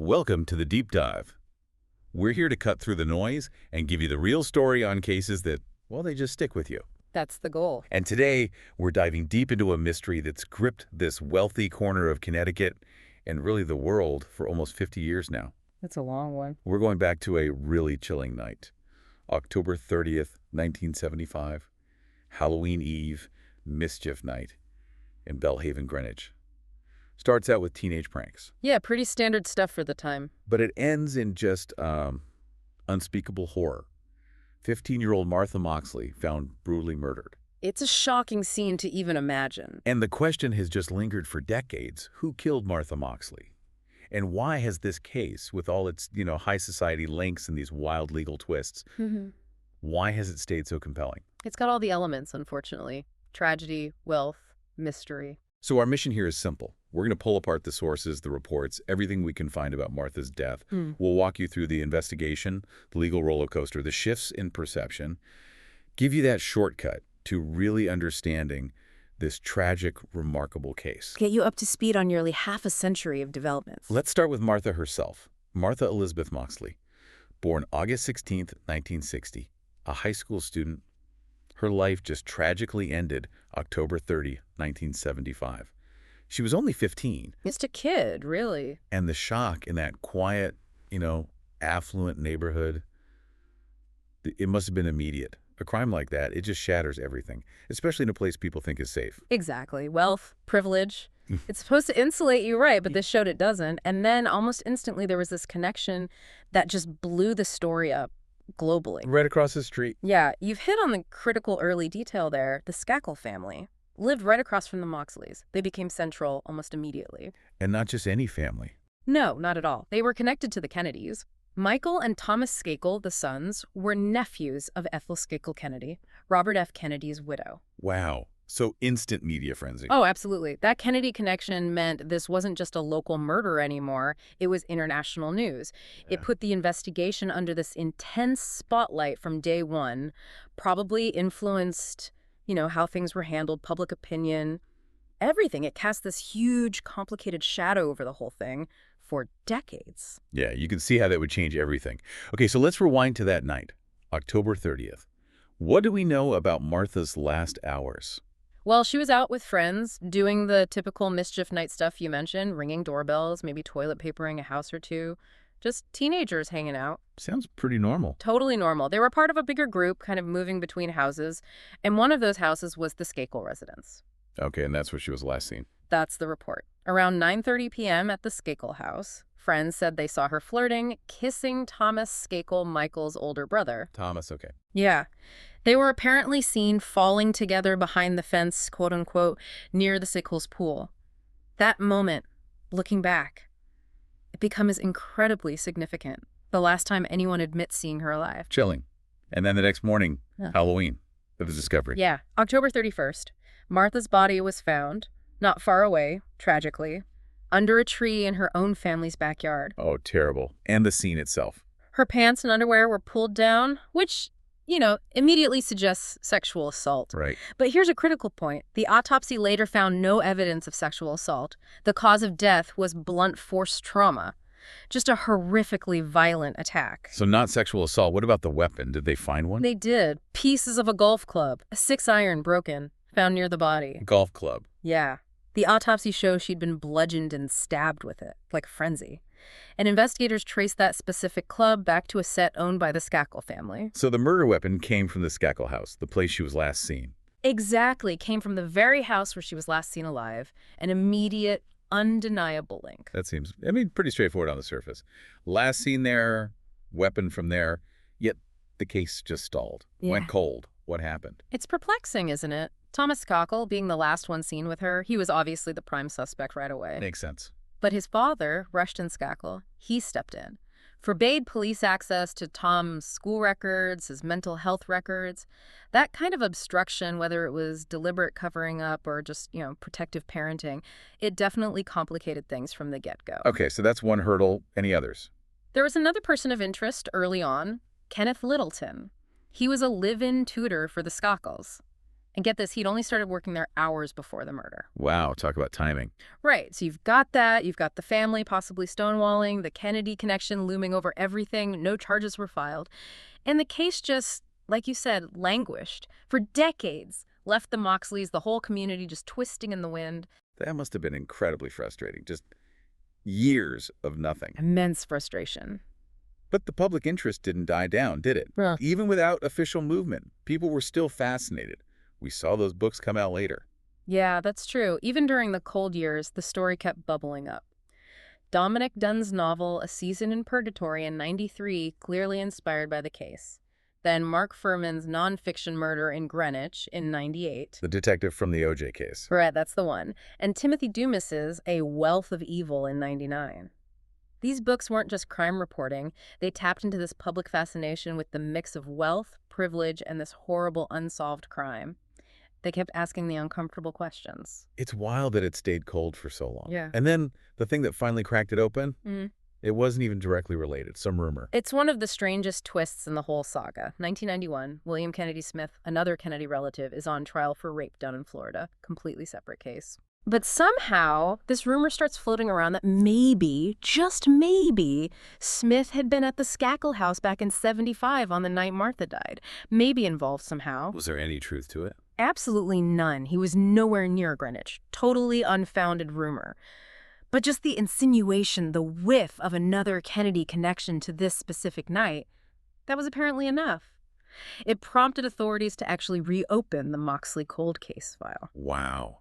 Welcome to the Deep Dive. We're here to cut through the noise and give you the real story on cases that, well, they just stick with you. That's the goal. And today, we're diving deep into a mystery that's gripped this wealthy corner of Connecticut and really the world for almost 50 years now. That's a long one. We're going back to a really chilling night. October 30th, 1975, Halloween Eve, Mischief Night in Belhaven, Greenwich. Starts out with teenage pranks. Yeah, pretty standard stuff for the time. But it ends in just unspeakable horror. 15-year-old Martha Moxley found brutally murdered. It's a shocking scene to even imagine. And the question has just lingered for decades. Who killed Martha Moxley? And why has this case, with all its, high society links and these wild legal twists, why has it stayed so compelling? It's got all the elements, unfortunately. Tragedy, wealth, mystery. So our mission here is simple. We're going to pull apart the sources, the reports, everything we can find about Martha's death. We'll walk you through the investigation, the legal roller coaster, the shifts in perception, give you that shortcut to really understanding this tragic, remarkable case. Get you up to speed on nearly half a century of developments. Let's start with Martha herself. Martha Elizabeth Moxley, born August 16th, 1960, a high school student. Her life just tragically ended October 30, 1975. She was only 15. Just a kid, really. And the shock in that quiet, affluent neighborhood, it must have been immediate. A crime like that, it just shatters everything, especially in a place people think is safe. Exactly. Wealth, privilege. It's supposed to insulate you, right, but this showed it doesn't. And then almost instantly there was this connection that just blew the story up globally. Right across the street. Yeah, you've hit on the critical early detail there. The Skakel family lived right across from the Moxleys. They became central almost immediately. And not just any family. No, not at all. They were connected to the Kennedys. Michael and Thomas Skakel, the sons, were nephews of Ethel Skakel Kennedy, Robert F. Kennedy's widow. Wow. So instant media frenzy. Oh, absolutely. That Kennedy connection meant this wasn't just a local murder anymore. It was international news. Yeah. It put the investigation under this intense spotlight from day one, probably influenced how things were handled, public opinion, everything. It cast this huge, complicated shadow over the whole thing for decades. Yeah, you can see how that would change everything. Okay, so let's rewind to that night, October 30th. What do we know about Martha's last hours? Well, she was out with friends, doing the typical mischief night stuff you mentioned, ringing doorbells, maybe toilet papering a house or two. Just teenagers hanging out. Sounds pretty normal. Totally normal. They were part of a bigger group, kind of moving between houses, and one of those houses was the Skakel residence. Okay, and that's where she was last seen. That's the report. Around 9:30 p.m. at the Skakel house, friends said they saw her flirting, kissing Thomas Skakel, Michael's older brother. Thomas, okay. Yeah. They were apparently seen falling together behind the fence, quote-unquote, near the Skakels' pool. That moment, looking back, it becomes incredibly significant. The last time anyone admits seeing her alive. Chilling. And then the next morning, Yeah. Halloween, of the discovery. Yeah. October 31st, Martha's body was found, not far away, tragically, under a tree in her own family's backyard. Oh, terrible. And the scene itself. Her pants and underwear were pulled down, which, immediately suggests sexual assault. Right. But here's a critical point. The autopsy later found no evidence of sexual assault. The cause of death was blunt force trauma. Just a horrifically violent attack. So not sexual assault. What about the weapon? Did they find one? They did. Pieces of a golf club, a 6-iron broken, found near the body. Golf club. Yeah. The autopsy shows she'd been bludgeoned and stabbed with it, like a frenzy. And investigators traced that specific club back to a set owned by the Skakel family. So the murder weapon came from the Skakel house, the place she was last seen. Exactly. Came from the very house where she was last seen alive. An immediate, undeniable link. That seems, pretty straightforward on the surface. Last seen there, weapon from there, yet the case just stalled. Yeah. Went cold. What happened? It's perplexing, isn't it? Thomas Skakel, being the last one seen with her, he was obviously the prime suspect right away. Makes sense. But his father, Rushton Skakel, he stepped in, forbade police access to Tom's school records, his mental health records. That kind of obstruction, whether it was deliberate covering up or just, protective parenting, it definitely complicated things from the get-go. Okay, so that's one hurdle. Any others? There was another person of interest early on, Kenneth Littleton. He was a live-in tutor for the Skakels. And get this, he'd only started working there hours before the murder. Wow, talk about timing. Right, so you've got that, you've got the family possibly stonewalling, the Kennedy connection looming over everything, no charges were filed. And the case just, like you said, languished for decades, left the Moxleys, the whole community just twisting in the wind. That must have been incredibly frustrating. Just years of nothing. Immense frustration. But the public interest didn't die down, did it? Well, Even without official movement, people were still fascinated. We saw those books come out later. yeah, that's true. Even during the cold years, the story kept bubbling up. Dominic Dunn's novel, A Season in Purgatory in '93, clearly inspired by the case. Then Mark Furman's nonfiction Murder in Greenwich in '98. The detective from the O.J. case. Right, that's the one. And Timothy Dumas's A Wealth of Evil in '99. These books weren't just crime reporting. They tapped into this public fascination with the mix of wealth, privilege, and this horrible unsolved crime. They kept asking the uncomfortable questions. It's wild that it stayed cold for so long. Yeah. And then the thing that finally cracked it open, Mm. it wasn't even directly related, some rumor. It's one of the strangest twists in the whole saga. 1991, William Kennedy Smith, another Kennedy relative, is on trial for rape done in Florida. Completely separate case. But somehow, this rumor starts floating around that maybe, just maybe, Smith had been at the Skakel house back in '75 on the night Martha died. Maybe involved somehow. Was there any truth to it? Absolutely none. He was nowhere near Greenwich. Totally unfounded rumor. But just the insinuation, the whiff of another Kennedy connection to this specific night, that was apparently enough. It prompted authorities to actually reopen the Moxley cold case file. Wow.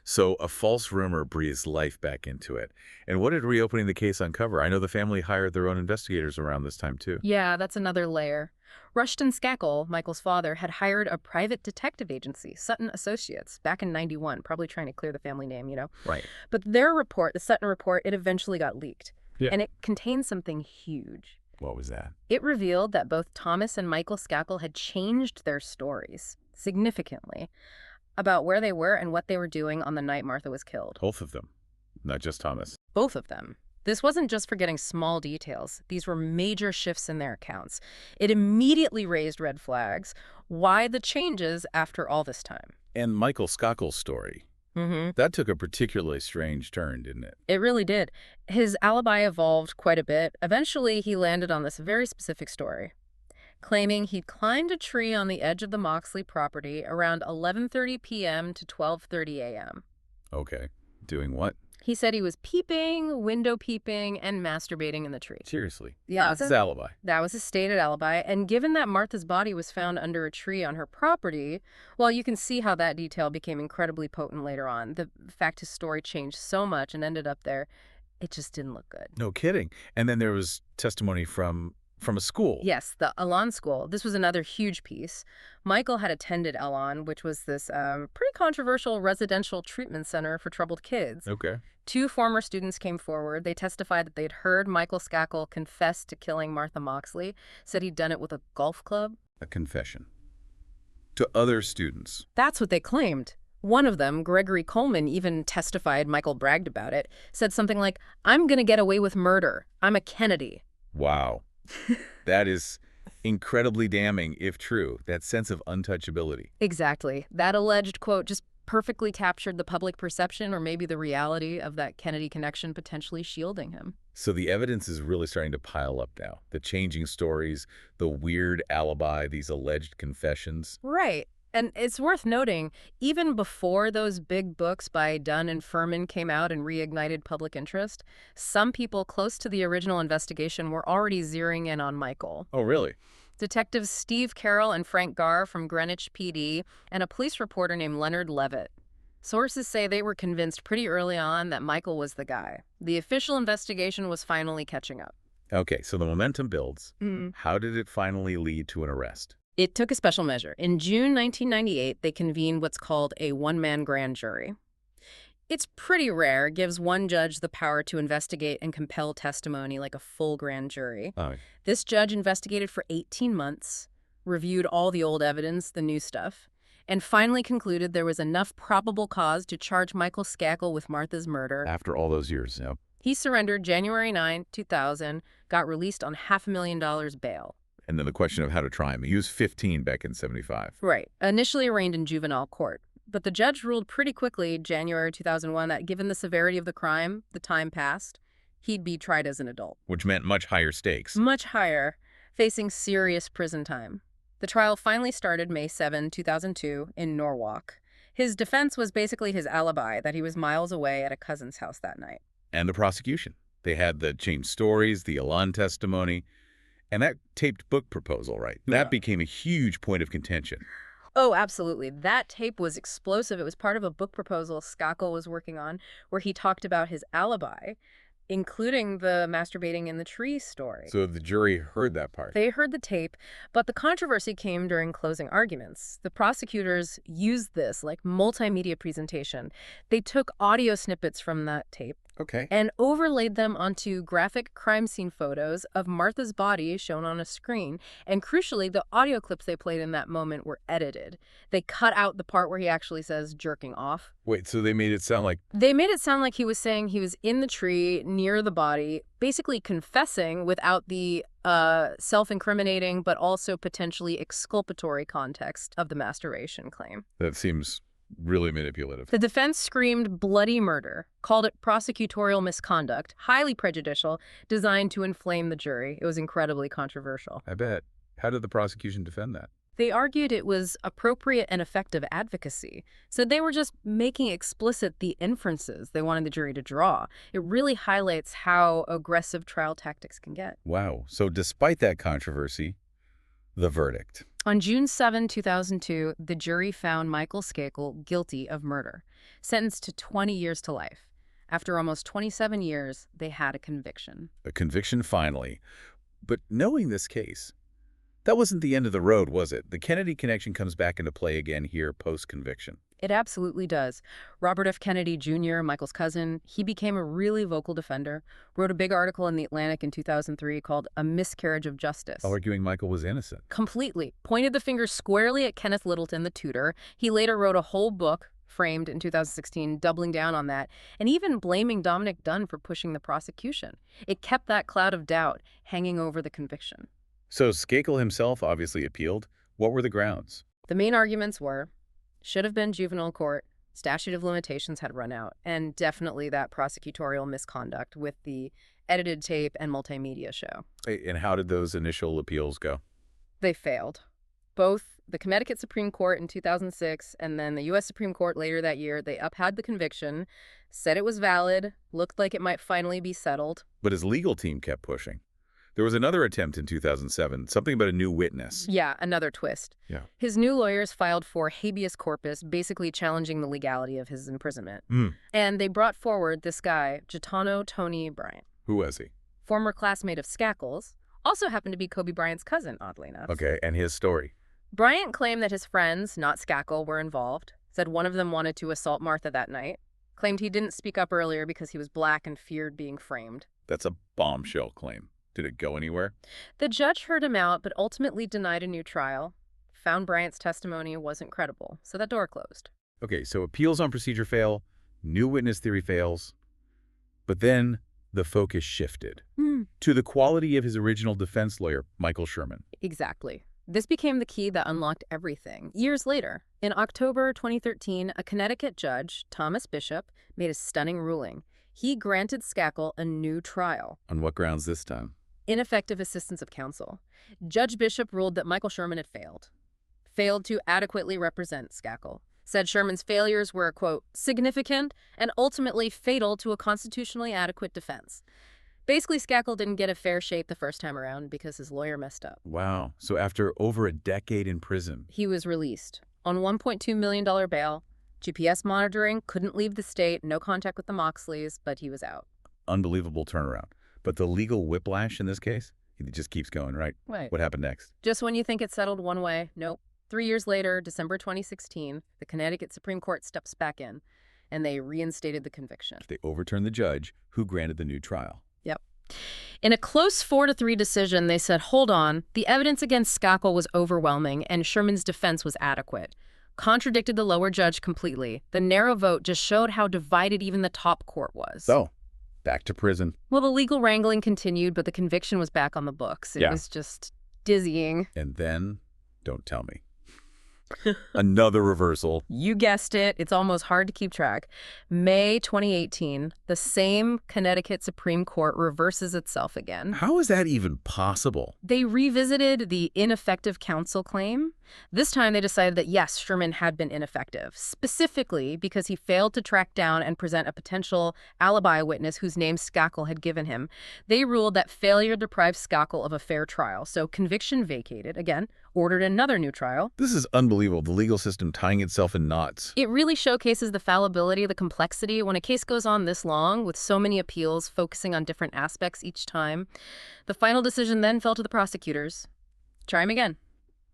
So a false rumor breathes life back into it. And what did reopening the case uncover? I know the family hired their own investigators around this time, too. Yeah, that's another layer. Rushton Skakel, Michael's father, had hired a private detective agency, Sutton Associates, back in '91, probably trying to clear the family name, you know. Right. But their report, the Sutton report, it eventually got leaked. Yeah. And it contained something huge. What was that? It revealed that both Thomas and Michael Skakel had changed their stories significantly about where they were and what they were doing on the night Martha was killed. Both of them, not just Thomas. Both of them. This wasn't just forgetting small details. These were major shifts in their accounts. It immediately raised red flags. Why the changes after all this time? And Michael Skakel's story, that took a particularly strange turn, didn't it? It really did. His alibi evolved quite a bit. Eventually, he landed on this very specific story, claiming he'd climbed a tree on the edge of the Moxley property around 11:30 p.m. to 12:30 a.m. Okay. Doing what? He said he was peeping, window peeping, and masturbating in the tree. Seriously. Yeah, That's his alibi. that was his stated alibi. And given that Martha's body was found under a tree on her property, well, you can see how that detail became incredibly potent later on. The fact his story changed so much and ended up there, it just didn't look good. No kidding. And then there was testimony from a school. Yes, the Elan School. This was another huge piece. Michael had attended Elan, which was this pretty controversial residential treatment center for troubled kids. Okay. 2 former students came forward. They testified that they'd heard Michael Skakel confess to killing Martha Moxley, said he'd done it with a golf club. A confession. To other students. That's what they claimed. One of them, Gregory Coleman, even testified, Michael bragged about it, said something like, "I'm going to get away with murder. I'm a Kennedy." Wow. That is incredibly damning, if true, that sense of untouchability. Exactly. That alleged quote just perfectly captured the public perception or maybe the reality of that Kennedy connection potentially shielding him. So the evidence is really starting to pile up now. The changing stories, the weird alibi, these alleged confessions. Right. And it's worth noting, even before those big books by Dunn and Furman came out and reignited public interest, some people close to the original investigation were already zeroing in on Michael. Oh, really? Detectives Steve Carroll and Frank Garr from Greenwich PD, and a police reporter named Leonard Levitt. Sources say they were convinced pretty early on that Michael was the guy. The official investigation was finally catching up. Okay, so the momentum builds. How did it finally lead to an arrest? It took a special measure. In June 1998, they convened what's called a one-man grand jury. It's pretty rare, gives one judge the power to investigate and compel testimony like a full grand jury. Oh, This judge investigated for 18 months, reviewed all the old evidence, the new stuff, and finally concluded there was enough probable cause to charge Michael Skakel with Martha's murder. after all those years, yeah. He surrendered January 9, 2000, got released on $500,000 bail. And then the question of how to try him. He was 15 back in 75. Right. Initially arraigned in juvenile court. But the judge ruled pretty quickly, January 2001, that given the severity of the crime, the time passed, he'd be tried as an adult. Which meant much higher stakes. Much higher, facing serious prison time. The trial finally started May 7, 2002, in Norwalk. His defense was basically his alibi that he was miles away at a cousin's house that night. And the prosecution. They had the changed stories, the Elan testimony, and that taped book proposal, right? That became a huge point of contention. Oh, absolutely. That tape was explosive. It was part of a book proposal Skakel was working on where he talked about his alibi, including the masturbating in the tree story. So the jury heard that part. They heard the tape, but the controversy came during closing arguments. The prosecutors used this like multimedia presentation. They took audio snippets from that tape and overlaid them onto graphic crime scene photos of Martha's body shown on a screen. And crucially, the audio clips they played in that moment were edited. They cut out the part where he actually says jerking off. Wait, so they made it sound like... They made it sound like he was saying he was in the tree near the body, basically confessing without the self-incriminating but also potentially exculpatory context of the masturbation claim. That seems really manipulative. The defense screamed bloody murder, called it prosecutorial misconduct, highly prejudicial, designed to inflame the jury. It was incredibly controversial. I bet. How did the prosecution defend that? They argued it was appropriate and effective advocacy. So they were just making explicit the inferences they wanted the jury to draw. It really highlights how aggressive trial tactics can get. Wow. So despite that controversy, the verdict. On June 7, 2002, the jury found Michael Skakel guilty of murder, sentenced to 20 years to life. After almost 27 years, they had a conviction. A conviction finally. But knowing this case, that wasn't the end of the road, was it? The Kennedy connection comes back into play again here post-conviction. It absolutely does. Robert F. Kennedy Jr., Michael's cousin, he became a really vocal defender, wrote a big article in The Atlantic in 2003 called A Miscarriage of Justice. Arguing Michael was innocent. Completely. Pointed the finger squarely at Kenneth Littleton, the tutor. He later wrote a whole book, framed in 2016, doubling down on that, and even blaming Dominic Dunn for pushing the prosecution. It kept that cloud of doubt hanging over the conviction. So Skakel himself obviously appealed. What were the grounds? The main arguments were, should have been juvenile court, statute of limitations had run out, and definitely that prosecutorial misconduct with the edited tape and multimedia show. And how did those initial appeals go? They failed. Both the Connecticut Supreme Court in 2006 and then the U.S. Supreme Court later that year, they upheld the conviction, said it was valid, looked like it might finally be settled. But his legal team kept pushing. There was another attempt in 2007, something about a new witness. Yeah, another twist. Yeah. His new lawyers filed for habeas corpus, basically challenging the legality of his imprisonment. And they brought forward this guy, Gaetano Tony Bryant. Who was he? Former classmate of Skakel's, also happened to be Kobe Bryant's cousin, oddly enough. Okay, and his story? Bryant claimed that his friends, not Skakel, were involved, said one of them wanted to assault Martha that night, claimed he didn't speak up earlier because he was black and feared being framed. That's a bombshell claim. Did it go anywhere? The judge heard him out, but ultimately denied a new trial, found Bryant's testimony wasn't credible, so that door closed. Okay, so appeals on procedure fail, new witness theory fails, but then the focus shifted to the quality of his original defense lawyer, Michael Sherman. Exactly. This became the key that unlocked everything. Years later, in October 2013, a Connecticut judge, Thomas Bishop, made a stunning ruling. He granted Skakel a new trial. On what grounds this time? Ineffective assistance of counsel. Judge Bishop ruled that Michael Sherman had failed to adequately represent Skakel. Said Sherman's failures were, quote, significant and ultimately fatal to a constitutionally adequate defense. Basically, Skakel didn't get a fair shake the first time around because his lawyer messed up. Wow. So after over a decade in prison, he was released on $1.2 million bail. GPS monitoring, couldn't leave the state, no contact with the Moxleys, but he was out. Unbelievable turnaround. But the legal whiplash in this case, it just keeps going, right? Right. What happened next? Just when you think it's settled one way, nope. 3 years later, December 2016, the Connecticut Supreme Court steps back in, and they reinstated the conviction. They overturned the judge who granted the new trial. Yep. In a close 4-3 decision, they said, hold on, the evidence against Skakel was overwhelming, and Sherman's defense was adequate. Contradicted the lower judge completely. The narrow vote just showed how divided even the top court was. So, back to prison. Well, the legal wrangling continued, but the conviction was back on the books. It was just Dizzying. And then, don't tell me. Another reversal. You guessed it. It's almost hard to keep track. May 2018, the same Connecticut Supreme Court reverses itself again. How is that even possible? They revisited the ineffective counsel claim. This time they decided that, yes, Sherman had been ineffective, specifically because he failed to track down and present a potential alibi witness whose name Skakel had given him. They ruled that failure deprived Skakel of a fair trial, so conviction vacated, again, ordered another new trial. This is unbelievable, the legal system tying itself in knots. It really showcases the fallibility, the complexity. When a case goes on this long, with so many appeals focusing on different aspects each time, the final decision then fell to the prosecutors. Try him again.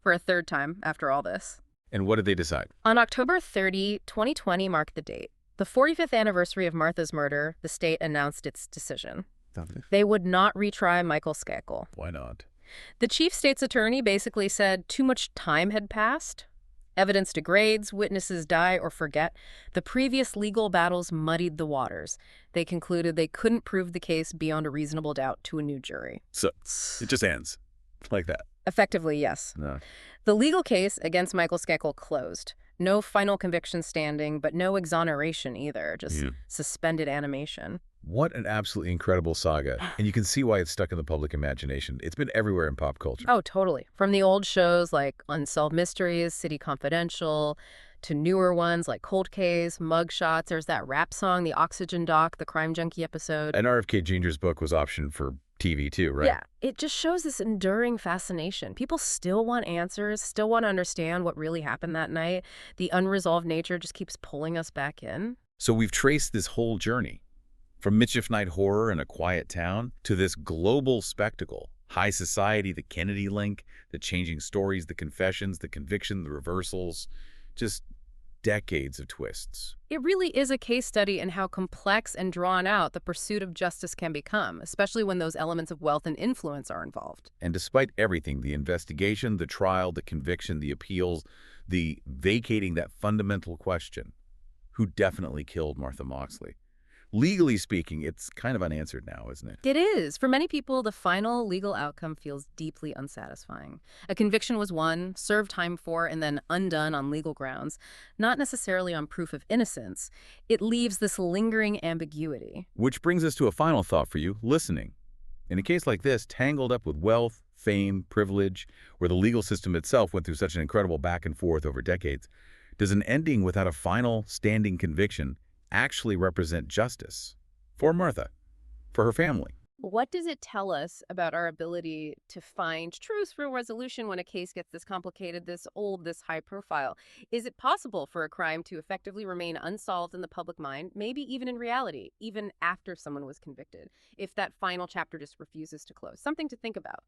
For a third time after all this. And what did they decide? On October 30, 2020 marked the date. The 45th anniversary of Martha's murder, the state announced its decision. They would not retry Michael Skakel. Why not? The chief state's attorney basically said too much time had passed. Evidence degrades, witnesses die or forget. The previous legal battles muddied the waters. They concluded they couldn't prove the case beyond a reasonable doubt to a new jury. So it just ends like that. Effectively, yes. No. The legal case against Michael Skakel closed. No final conviction standing, but no exoneration either, just suspended animation. What an absolutely incredible saga. And you can see why it's stuck in the public imagination. It's been everywhere in pop culture. Oh, totally. From the old shows like Unsolved Mysteries, City Confidential, to newer ones like Cold Case, Mugshots. There's that rap song, The Oxygen Doc, the Crime Junkie episode. And RFK Jr.'s book was optioned for TV too, right? Yeah, it just shows this enduring fascination. People still want answers, still want to understand what really happened that night. The unresolved nature just keeps pulling us back in. So we've traced this whole journey, from Mischief Night horror in a quiet town to this global spectacle. High society, the Kennedy link, the changing stories, the confessions, the conviction, the reversals, just decades of twists. It really is a case study in how complex and drawn out the pursuit of justice can become, especially when those elements of wealth and influence are involved. And despite everything, the investigation, the trial, the conviction, the appeals, the vacating that fundamental question, who definitely killed Martha Moxley? Legally speaking, it's kind of unanswered now, isn't it? It is. For many people, the final legal outcome feels deeply unsatisfying. A conviction was won, served time for, and then undone on legal grounds, not necessarily on proof of innocence. It leaves this lingering ambiguity. Which brings us to a final thought for you, listening. In a case like this, tangled up with wealth, fame, privilege, where the legal system itself went through such an incredible back and forth over decades, does an ending without a final standing conviction actually represent justice for Martha, for her family? What does it tell us about our ability to find truth for resolution when a case gets this complicated, this old, this high profile? Is it possible for a crime to effectively remain unsolved in the public mind, maybe even in reality, even after someone was convicted, if that final chapter just refuses to close? Something to think about.